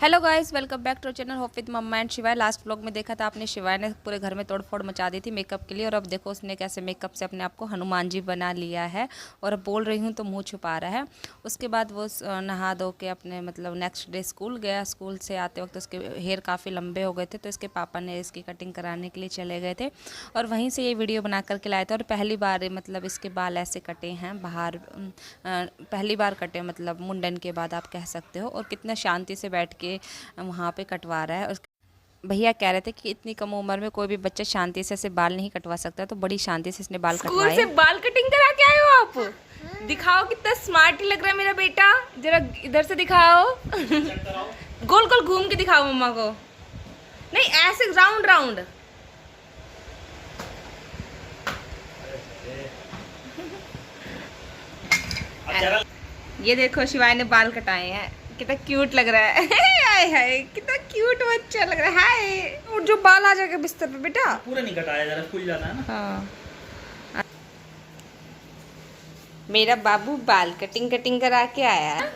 Hello guys, welcome back to channel hope with mamma and Shivay. Last vlog में देखा था आपने, शिवाय ने पूरे घर में तोड़फोड़ मचा दी थी मेकअप के लिए। और अब देखो उसने कैसे मेकअप से अपने आप को हनुमान जी बना लिया है। और अब बोल रही हूँ तो मुंह छुपा रहा है। उसके बाद वो नहा धो के अपने नेक्स्ट डे स्कूल गया। स्कूल से आते वक्त उसके हेयर काफ़ी लंबे हो गए थे, तो इसके पापा ने इसकी कटिंग कराने के लिए चले गए थे और वहीं से ये वीडियो बना करके लाए थे। और पहली बार इसके बाल ऐसे कटे हैं बाहर, पहली बार कटे, मुंडन के बाद आप कह सकते हो। और कितना शांति से बैठ के वहाँ पे कटवा रहा है। भैया कह रहे थे कि इतनी कम उम्र में कोई भी बच्चा शांति से बाल नहीं कटवा सकता, तो बड़ी शांति से इसने बाल कटवाए। स्कूल से बाल कटिंग करा के आए हो आप? दिखाओ कितना स्मार्ट लग रहा है मेरा बेटा। जरा इधर से दिखाओ। गोल गोल घूम के दिखाओ मम्मा को। नहीं, ऐसे राउंड राउंड। ये देखो शिवाय ने बाल कटाए हैं, कितना क्यूट लग रहा है। हाय हाय, कितना क्यूट बच्चा लग रहा है। हाय, और जो बाल आ जाएगा बिस्तर पे बेटा। पूरा नहीं कटाया, जरा खुल जाता है ना। हाँ, मेरा बाबू बाल कटिंग करा के आया।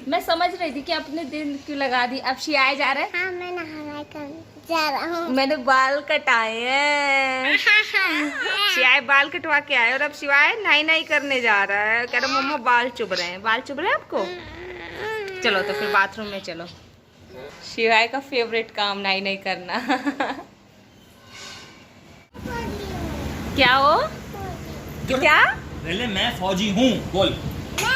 मैं समझ रही थी कि अपने दिन क्यों लगा दी। अब शिवाय जा रहा है। हाँ, मैं नहाना कर जा रहा हूँ। मैंने बाल कटाए हैं। शिवाय बाल कटवा के आए और अब शिवाय नाई करने जा रहा है। कह रहा मम्मा बाल चुभ रहे हैं। बाल चुभ रहे हैं आपको? चलो तो फिर बाथरूम में चलो। शिवाय का फेवरेट काम नाई करना। क्या हो? क्या? पहले मैं फौजी हूँ, बोल। मैं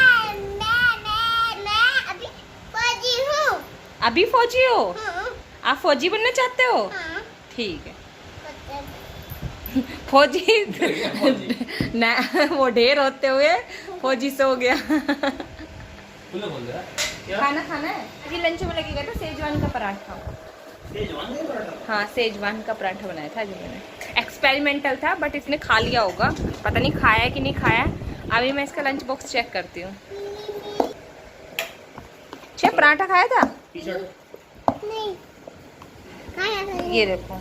अभी फौजी हूँ। अभी फौजी हो? हाँ, आप फौजी बनना चाहते हो? हाँ। ठीक है। फौजी ना, वो ढेर होते हुए फौजी से हो गया। बोल रहा क्या? खाना है। अभी लंच में लेके गया था सेजवान का पराठा। सेजवान का पराठा? हाँ, सेजवान का पराठा बनाया था जो मैंने। एक्सपेरिमेंटल था, बट इसने खा लिया होगा। पता नहीं खाया कि नहीं खाया। अभी मैं इसका लंच बॉक्स चेक करती हूँ। अच्छा, पराठा खाया था? नहीं खाया था। ये देखो,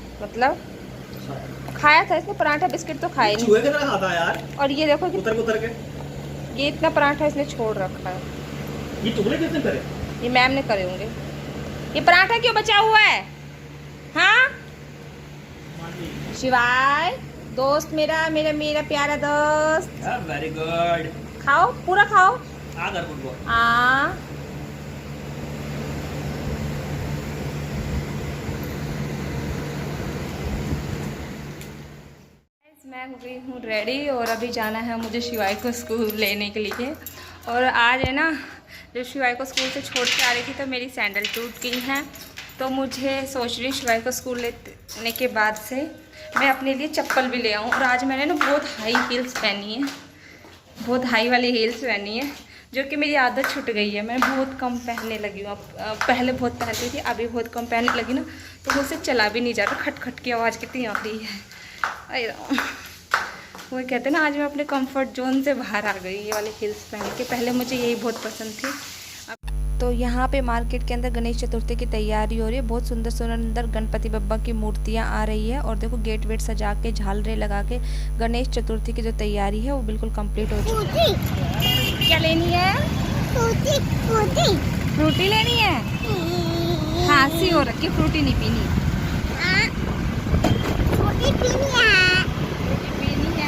खाया था इसने पराठा। बिस्किट तो खाए नहीं। चूहे की तरह खाता है यार। और ये देखो उतर के ये इतना पराठा इसने छोड़ रखा है। ये टुकड़े किसने करे? ये मैम ने करे होंगे। ये पराठा क्यों बचा हुआ है? हाँ शिवाय, दोस्त मेरा मेरा मेरा प्यारा दोस्त। Very good. खाओ, पूरा खाओ। आगर बोल। मैं हो गई हूँ रेडी और अभी जाना है मुझे शिवाय को स्कूल लेने के लिए। और आज है ना, जब शिवाय को स्कूल से छोड़ के आ रही थी तो मेरी सैंडल टूट गई हैं। तो मुझे सोच रही शिवाय को स्कूल लेने के बाद से मैं अपने लिए चप्पल भी ले आऊँ। और आज मैंने ना बहुत हाई हील्स पहनी है, बहुत हाई वाली हील्स पहनी है, जो कि मेरी आदत छूट गई है। मैं बहुत कम पहनने लगी हूँ। अब पहले बहुत पहनती थी, अभी बहुत कम पहनने लगी ना, तो मुझसे चला भी नहीं जाता। खट खट की आवाज़ कितनी आ रही है। अरे वो कहते हैं ना, आज मैं अपने कंफर्ट जोन से बाहर आ गई ये वाली हील्स पहन के। पहले मुझे यही बहुत पसंद थी। तो यहाँ पे मार्केट के अंदर गणेश चतुर्थी की तैयारी हो रही है। बहुत सुंदर सुंदर गणपति बप्पा की मूर्तियाँ आ रही है। और देखो गेट वेट सजा के, झालरे लगा के गणेश चतुर्थी की जो तैयारी है वो बिल्कुल कंप्लीट हो चुकी है। क्या लेनी है? फ्रूटी लेनी है? खांसी हो रखी, फ्रूटी नहीं पीनी। पीनी है।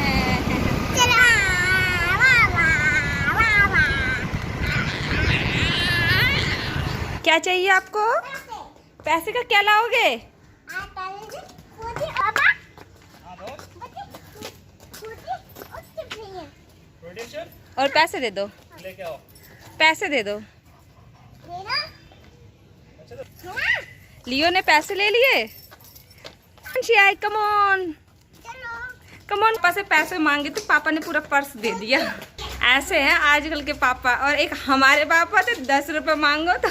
क्या चाहिए आपको? पैसे का क्या लाओगे? और पैसे दे दो। लेके आओ। पैसे दे दो। लियो ने पैसे ले लिए। कमॉन पापा से पैसे मांगे तो पापा ने पूरा पर्स दे दिया। ऐसे हैं आजकल के पापा। और एक हमारे पापा थे, 10 रुपए मांगो तो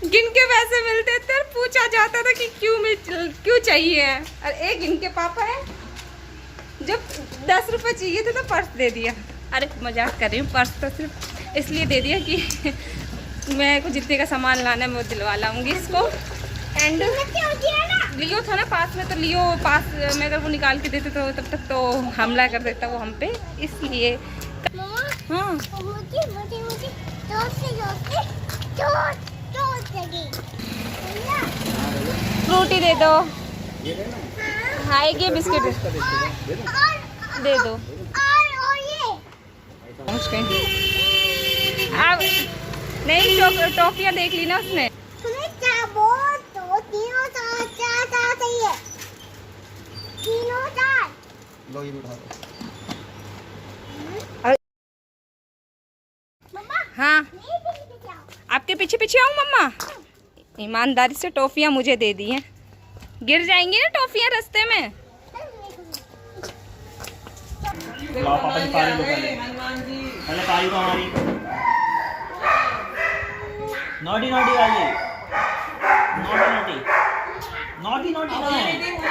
गिन के पैसे मिलते थे और पूछा जाता था कि क्यों चाहिए। और एक इनके पापा है, जब 10 रुपए चाहिए थे तो पर्स दे दिया। अरे मजाक कर रही हूँ, पर्स तो सिर्फ इसलिए दे दिया कि मैं को जितने का सामान लाना है मैं दिलवा लाऊंगी इसको। एंड लियो था ना पास में, तो लियो पास में अगर वो निकाल के देते तो तब तक तो हमला कर देता वो हम पे, इसलिए। हाँ मुझे जोर से आएगी भैया फ्रूटी दे दो। ये देना हाँ एक ये बिस्किट दे दो। और ये पहुँच गए। अब नहीं टॉफियाँ देख ली ना उसने। तुम्हें चार बोल तो तीनों चार चार चार चाहिए तीनों चार लो ये भी उठा दो। मम्मा हाँ मेरे पीछे जाओ आपके पीछे पीछे आऊँ मम्मा। ईमानदारी से टॉफियाँ मुझे दे दी हैं। गिर जाएंगी ना टॉफियाँ रास्ते में। लाओ पापा की पारी लो पहले पारी तो हमारी नॉटी नॉटी वाली नॉटी नॉटी नॉटी नॉटी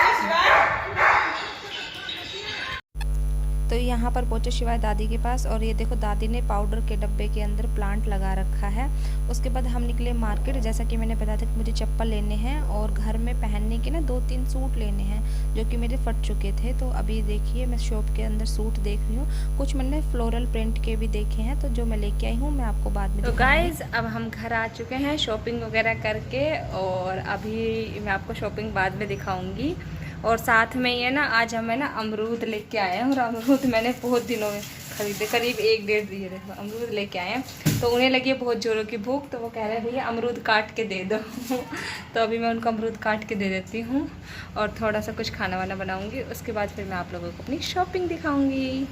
तो यहाँ पर पहुँचे शिवाय दादी के पास और ये देखो दादी ने पाउडर के डब्बे के अंदर प्लांट लगा रखा है। उसके बाद हम निकले मार्केट। जैसा कि मैंने बताया था कि मुझे चप्पल लेने हैं और घर में पहनने के ना 2-3 सूट लेने हैं जो कि मेरे फट चुके थे। तो अभी देखिए मैं शॉप के अंदर सूट देख रही हूँ। कुछ मैंने फ्लोरल प्रिंट के भी देखे हैं तो जो मैं लेके आई हूँ मैं आपको बाद में तो दिखाऊंगी। गाइज अब हम घर आ चुके हैं शॉपिंग वगैरह करके और अभी मैं आपको शॉपिंग बाद में दिखाऊंगी। और साथ में ये ना आज हम है ना अमरूद लेके आए हैं और अमरूद मैंने बहुत दिनों में खरीदे, करीब 1-1.5 दिए थे अमरूद लेके आए हैं। तो उन्हें लगी है बहुत जोरों की भूख तो वो कह रहे हैं भैया अमरूद काट के दे दो तो अभी मैं उनको अमरूद काट के दे देती हूँ और थोड़ा सा कुछ खाना वाना बनाऊँगी। उसके बाद फिर मैं आप लोगों को अपनी शॉपिंग दिखाऊँगी।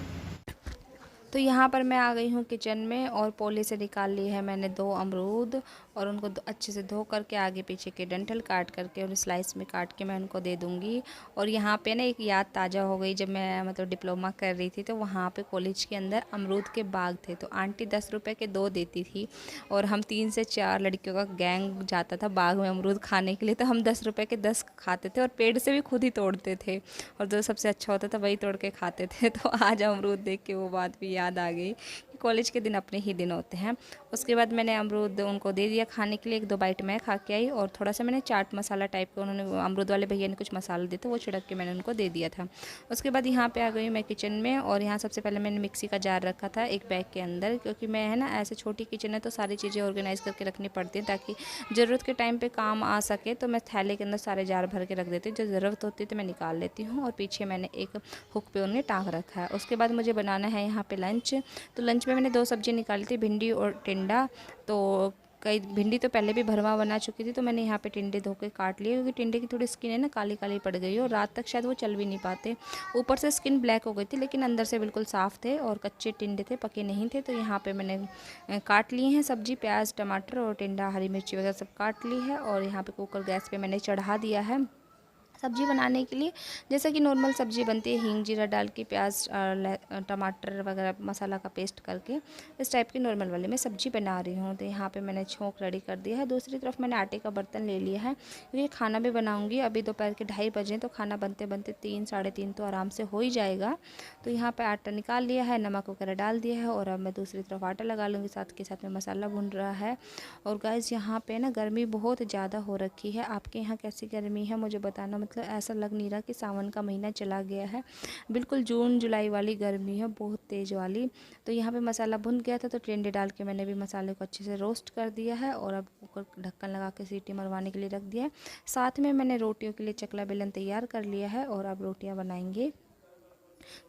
तो यहाँ पर मैं आ गई हूँ किचन में और पोले से निकाल ली है मैंने 2 अमरूद और उनको अच्छे से धो करके आगे पीछे के डंठल काट करके और स्लाइस में काट के मैं उनको दे दूँगी। और यहाँ पे ना एक याद ताज़ा हो गई, जब मैं मतलब डिप्लोमा कर रही थी तो वहाँ पे कॉलेज के अंदर अमरूद के बाग थे तो आंटी 10 रुपये के 2 देती थी और हम 3 से 4 लड़कियों का गैंग जाता था बाग में अमरूद खाने के लिए। तो हम 10 रुपये के 10 खाते थे और पेड़ से भी खुद ही तोड़ते थे और जो सबसे अच्छा होता था वही तोड़ के खाते थे। तो आज अमरूद देख के वो बात भी याद आ गई कि कॉलेज के दिन अपने ही दिन होते हैं। उसके बाद मैंने अमरूद उनको दे दिया खाने के लिए। 1-2 बाइट मैं खा के आई और थोड़ा सा मैंने चाट मसाला टाइप का, उन्होंने अमरूद वाले भैया ने कुछ मसाला दिए थे वो छिड़क के मैंने उनको दे दिया था। उसके बाद यहाँ पे आ गई मैं किचन में और यहाँ सबसे पहले मैंने मिक्सी का जार रखा था एक बैग के अंदर, क्योंकि मैं है ना ऐसे छोटी किचन है तो सारी चीज़ें ऑर्गेनाइज़ करके रखनी पड़ती हैं ताकि ज़रूरत के टाइम पर काम आ सके। तो मैं थैले के अंदर सारे जार भर के रख देती हूँ, जो ज़रूरत होती है तो मैं निकाल लेती हूँ। और पीछे मैंने एक हुक पे उन्हें टांग रखा है। उसके बाद मुझे बनाना है यहाँ पे लंच। तो लंच में मैंने 2 सब्जी निकाली थी, भिंडी और टिंडा। तो कई भिंडी तो पहले भी भरवा बना चुकी थी तो मैंने यहाँ पे टिंडे धो के काट लिए, क्योंकि टिंडे की थोड़ी स्किन है ना काली काली पड़ गई और रात तक शायद वो चल भी नहीं पाते। ऊपर से स्किन ब्लैक हो गई थी लेकिन अंदर से बिल्कुल साफ़ थे और कच्चे टिंडे थे, पके नहीं थे। तो यहाँ पे मैंने काट लिए हैं सब्जी, प्याज टमाटर और टिंडा हरी मिर्ची वगैरह सब काट ली है। और यहाँ पर कुकर गैस पर मैंने चढ़ा दिया है सब्जी बनाने के लिए। जैसा कि नॉर्मल सब्जी बनती है, हींग जीरा डाल के प्याज टमाटर वगैरह मसाला का पेस्ट करके इस टाइप की नॉर्मल वाली मैं सब्जी बना रही हूँ। तो यहाँ पे मैंने छोंक रेडी कर दिया है। दूसरी तरफ मैंने आटे का बर्तन ले लिया है क्योंकि खाना भी बनाऊँगी। अभी दोपहर के 2:30 बजे तो खाना बनते बनते 3 साढ़े 3 तो आराम से हो ही जाएगा। तो यहाँ पर आटा निकाल लिया है, नमक वगैरह डाल दिया है और अब मैं दूसरी तरफ आटा लगा लूँगी, साथ के साथ में मसाला भून रहा है। और गाइस यहाँ पे ना गर्मी बहुत ज़्यादा हो रखी है। आपके यहाँ कैसी गर्मी है मुझे बताना, मतलब ऐसा लग नहीं रहा कि सावन का महीना चला गया है, बिल्कुल जून जुलाई वाली गर्मी है, बहुत तेज़ वाली। तो यहाँ पे मसाला भुन गया था तो टिंडे डाल के मैंने भी मसाले को अच्छे से रोस्ट कर दिया है और अब कुकर ढक्कन लगा के सीटी मरवाने के लिए रख दिया है। साथ में मैंने रोटियों के लिए चकला बेलन तैयार कर लिया है और अब रोटियाँ बनाएंगे।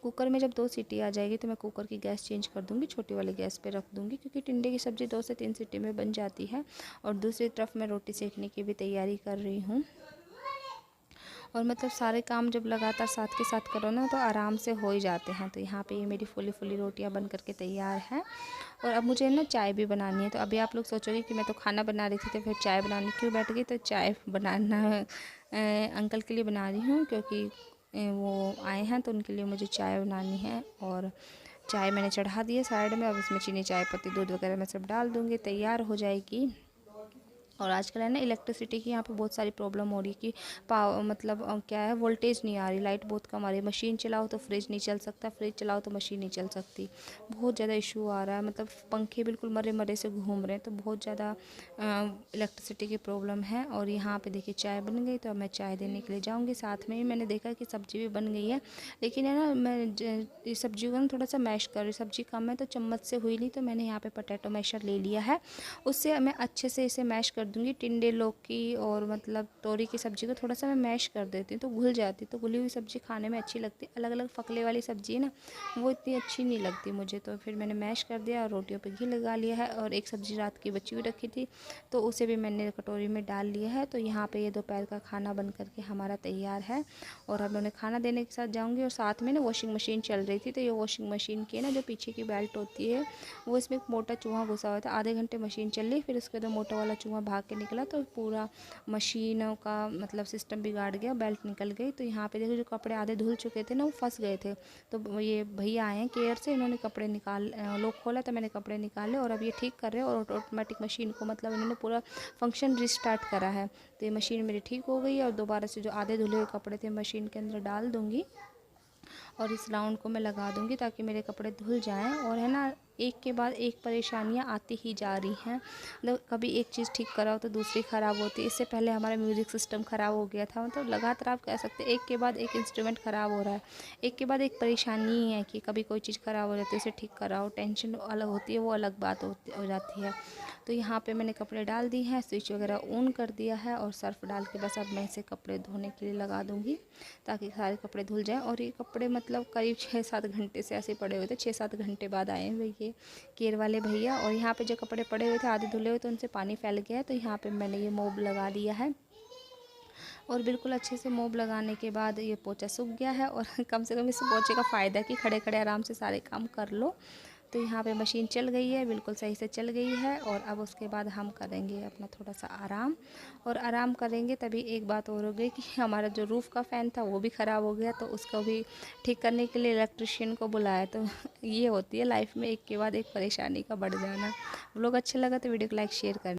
कुकर में जब 2 सीटी आ जाएगी तो मैं कुकर की गैस चेंज कर दूंगी, छोटी वाली गैस पे रख दूंगी, क्योंकि टिंडे की सब्ज़ी 2 से 3 सीटी में बन जाती है। और दूसरी तरफ मैं रोटी सेकने की भी तैयारी कर रही हूँ। और मतलब सारे काम जब लगातार साथ के साथ करो ना तो आराम से हो ही जाते हैं। तो यहाँ पे ये मेरी फुली फुली रोटियाँ बन करके तैयार हैं। और अब मुझे ना चाय भी बनानी है। तो अभी आप लोग सोचोगे कि मैं तो खाना बना रही थी तो फिर चाय बनाने क्यों बैठ गई। तो चाय बनाना अंकल के लिए बना रही हूँ, क्योंकि वो आए हैं तो उनके लिए मुझे चाय बनानी है। और चाय मैंने चढ़ा दी है साइड में, अब इसमें चीनी चाय पत्ती दूध वगैरह मैं सब डाल दूँगी, तैयार हो जाएगी। और आजकल है ना इलेक्ट्रिसिटी की यहाँ पे बहुत सारी प्रॉब्लम हो रही है कि पावर मतलब क्या है, वोल्टेज नहीं आ रही, लाइट बहुत कम आ रही है। मशीन चलाओ तो फ्रिज नहीं चल सकता, फ्रिज चलाओ तो मशीन नहीं चल सकती। बहुत ज़्यादा इशू आ रहा है, मतलब पंखे बिल्कुल मरे मरे से घूम रहे हैं। तो बहुत ज़्यादा इलेक्ट्रिसिटी की प्रॉब्लम है। और यहाँ पे देखिए चाय बन गई तो अब मैं चाय देने के लिए जाऊँगी। साथ में ही मैंने देखा कि सब्ज़ी भी बन गई है, लेकिन है ना मैं सब्जी को ना थोड़ा सा मैश कर रही, सब्ज़ी कम है तो चम्मच से हुई नहीं, तो मैंने यहाँ पर पोटैटो मैशर ले लिया है, उससे मैं अच्छे से इसे मैश कर दूंगी। टिंडे, लौकी और मतलब तोरी की सब्ज़ी को थोड़ा सा मैं मैश कर देती हूँ तो घुल जाती, तो घुली हुई सब्ज़ी खाने में अच्छी लगती। अलग अलग फकले वाली सब्ज़ी है ना, वो इतनी अच्छी नहीं लगती मुझे। तो फिर मैंने मैश कर दिया और रोटियों पे घी लगा लिया है। और एक सब्ज़ी रात की बची हुई रखी थी तो उसे भी मैंने कटोरी में डाल लिया है। तो यहाँ पे ये दोपहर का खाना बन करके हमारा तैयार है। और अब उन्हें खाना देने के साथ जाऊँगी। और साथ में ना वॉशिंग मशीन चल रही थी, तो ये वॉशिंग मशीन की ना जो पीछे की बेल्ट होती है वो इसमें एक मोटा चूहा घुसा हुआ था। आधे घंटे मशीन चल रही, फिर उसके बाद मोटा वाला चूहा भाग के निकला तो पूरा मशीनों का मतलब सिस्टम बिगाड़ गया, बेल्ट निकल गई। तो यहाँ पे देखो जो कपड़े आधे धुल चुके थे ना वो फंस गए थे। तो ये भैया आए हैं केयर से, इन्होंने कपड़े लॉक खोला तो मैंने कपड़े निकाले और अब ये ठीक कर रहे हैं। और ऑटोमेटिक मशीन को मतलब इन्होंने पूरा फंक्शन रिस्टार्ट करा है। तो ये मशीन मेरी ठीक हो गई है और दोबारा से जो आधे धुले हुए कपड़े थे मशीन के अंदर डाल दूँगी और इस राउंड को मैं लगा दूँगी ताकि मेरे कपड़े धुल जाएं। और है ना, एक के बाद एक परेशानियां आती ही जा रही हैं। मतलब कभी एक चीज़ ठीक कराओ तो दूसरी ख़राब होती है। इससे पहले हमारा म्यूज़िक सिस्टम ख़राब हो गया था। मतलब लगातार आप कह सकते हैं एक के बाद एक इंस्ट्रूमेंट ख़राब हो रहा है, एक के बाद एक परेशानी ही है कि कभी कोई चीज़ ख़राब हो जाती है उसे ठीक कराओ। टेंशन अलग होती है, वो अलग बात हो जाती है। तो यहाँ पे मैंने कपड़े डाल दिए हैं, स्विच वगैरह ऑन कर दिया है और सर्फ़ डाल के बस अब मैं इसे कपड़े धोने के लिए लगा दूँगी ताकि सारे कपड़े धुल जाएं। और ये कपड़े मतलब करीब 6-7 घंटे से ऐसे पड़े हुए थे, 6-7 घंटे बाद आए हुए ये केयर वाले भैया। और यहाँ पे जो कपड़े पड़े हुए थे आधे धुले हुए तो उनसे पानी फैल गया है। तो यहाँ पे मैंने ये मोब लगा दिया है और बिल्कुल अच्छे से मोब लगाने के बाद ये पोंछा सूख गया है। और कम से कम इस पोंछे का फ़ायदा कि खड़े खड़े आराम से सारे काम कर लो। तो यहाँ पे मशीन चल गई है, बिल्कुल सही से चल गई है। और अब उसके बाद हम करेंगे अपना थोड़ा सा आराम। और आराम करेंगे तभी एक बात और हो गई कि हमारा जो रूफ़ का फ़ैन था वो भी ख़राब हो गया, तो उसको भी ठीक करने के लिए इलेक्ट्रिशियन को बुलाया। तो ये होती है लाइफ में एक के बाद एक परेशानी का बढ़ जाना। व्लॉग अच्छा लगा तो वीडियो को लाइक शेयर करना।